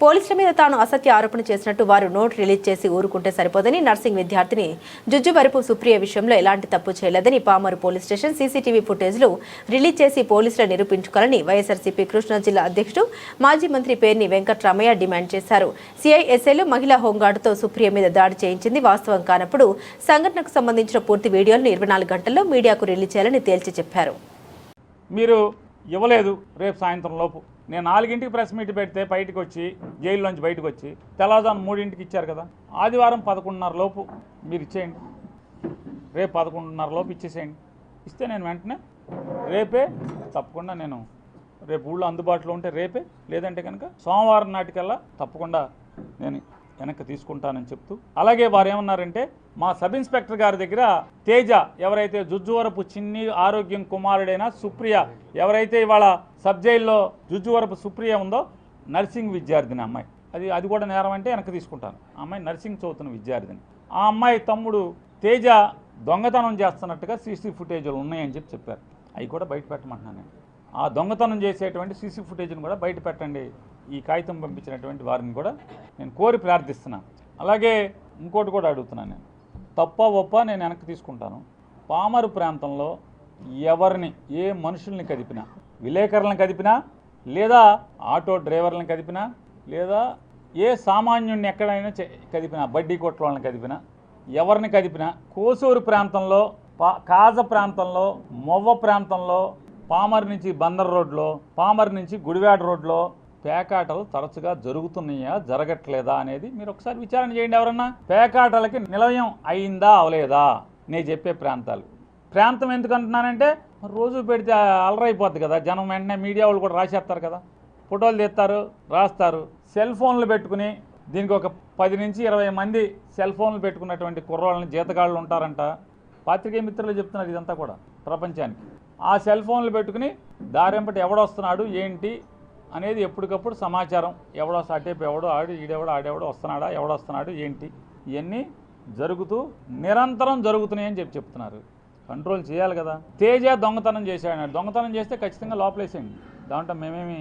పోలీసుల మీద తాను అసత్య ఆరోపణ చేసినట్టు వారు నోట్ రిలీజ్ చేసి ఊరుకుంటే సరిపోదని నర్సింగ్ విద్యార్థిని జుజ్జువరపు సుప్రియ విషయంలో ఎలాంటి తప్పు చేయలేదని పామరు పోలీస్ స్టేషన్ సీసీటీవీ ఫుటేజ్లు రిలీజ్ చేసి పోలీసులు నిరూపించుకోవాలని వైఎస్ఆర్సీపీ కృష్ణా జిల్లా అధ్యక్షుడు మాజీ మంత్రి పేర్ని వెంకట్రామయ్య డిమాండ్ చేశారు. సిఐఎస్ఐలు మహిళా హోంగార్డుతో సుప్రియ మీద దాడి చేయించింది వాస్తవం కానప్పుడు సంఘటనకు సంబంధించిన పూర్తి వీడియోలను 24 గంటల్లో మీడియాకు రిలీజ్ చేయాలని తేల్చి చెప్పారు. మీరు ఇవ్వలేదు, రేపు సాయంత్రం లోపు నేను 4ంటికి ప్రెస్ మీట్ పెడితే బయటకు వచ్చి జైల్లోంచి బయటకు వచ్చి తెల్లవారుజామున 3ంటికి ఇచ్చారు కదా. ఆదివారం 11:30 లోపు మీరు ఇచ్చేయండి, రేపు 11:30 లోపు ఇచ్చేసేయండి. ఇస్తే నేను వెంటనే రేపే తప్పకుండా నేను రేపు ఊళ్ళో అందుబాటులో ఉంటే రేపే, లేదంటే కనుక సోమవారం నాటికల్లా తప్పకుండా నేను వెనక్కి తీసుకుంటానని చెప్తూ, అలాగే వారు ఏమన్నారంటే మా సబ్ ఇన్స్పెక్టర్ గారి దగ్గర తేజ ఎవరైతే జుజ్జువరపు చిన్ని ఆరోగ్యం కుమారుడైన సుప్రియ ఎవరైతే ఇవాళ సబ్ జైల్లో జుజ్జువరపు సుప్రియ ఉందో నర్సింగ్ విద్యార్థిని అమ్మాయి, అది కూడా నేరం అంటే వెనక్కి తీసుకుంటాను. ఆ అమ్మాయి నర్సింగ్ చదువుతున్న విద్యార్థిని. ఆ అమ్మాయి తమ్ముడు తేజ దొంగతనం చేస్తున్నట్టుగా సీసీ ఫుటేజ్లు ఉన్నాయని చెప్పారు. అవి కూడా బయట పెట్టమంటున్నాను నేను. ఆ దొంగతనం చేసేటువంటి సీసీ ఫుటేజ్ని కూడా బయట పెట్టండి. ఈ కాగితం పంపించినటువంటి వారిని కూడా నేను కోరి ప్రార్థిస్తున్నాను. అలాగే ఇంకోటి కూడా అడుగుతున్నాను, నేను తప్ప ఒప్ప నేను వెనక్కి తీసుకుంటాను. పామరు ప్రాంతంలో ఎవరిని ఏ మనుషుల్ని కదిపినా, విలేకరులను కదిపినా, లేదా ఆటో డ్రైవర్లను కదిపినా, లేదా ఏ సామాన్యుడిని ఎక్కడైనా కదిపినా, బడ్డీ కొట్ల వాళ్ళని కదిపినా, ఎవరిని కదిపినా కోసూరు ప్రాంతంలో, కాజ ప్రాంతంలో, మొవ్వ ప్రాంతంలో, పామర్ నుంచి బందర్ రోడ్లో, పామర్ నుంచి గుడివాడ రోడ్లో పేకాటలు తరచుగా జరుగుతున్నాయా జరగట్లేదా అనేది మీరు ఒకసారి విచారణ చేయండి. ఎవరన్నా పేకాటలకి నిలయం అయిందా అవలేదా నేను చెప్పే ప్రాంతం ఎందుకు అంటున్నానంటే రోజు పెడితే అలరైపోద్ది కదా, జనం వెంటనే మీడియా వాళ్ళు కూడా రాసేస్తారు కదా, ఫోటోలు తీస్తారు, రాస్తారు. సెల్ ఫోన్లు పెట్టుకుని దీనికి ఒక 10 నుంచి 20 మంది సెల్ ఫోన్లు పెట్టుకున్నటువంటి కుర్రోళ్ళని జీతగాళ్ళు ఉంటారంట. పాత్రికేయ మిత్రులు చెప్తున్నారు ఇదంతా కూడా ప్రపంచానికి. ఆ సెల్ ఫోన్లు పెట్టుకుని దారెంపటి ఎవడొస్తున్నాడు ఏంటి అనేది ఎప్పటికప్పుడు సమాచారం, అటేపు ఎవడో ఆడేవాడు వస్తున్నాడా, ఎవడొస్తున్నాడు ఏంటి, ఇవన్నీ నిరంతరం జరుగుతున్నాయని చెప్తున్నారు. కంట్రోల్ చేయాలి కదా. తేజ దొంగతనం చేశాడు, దొంగతనం చేస్తే ఖచ్చితంగా లోపలేసేయండి, దాంట్లో మేమేమి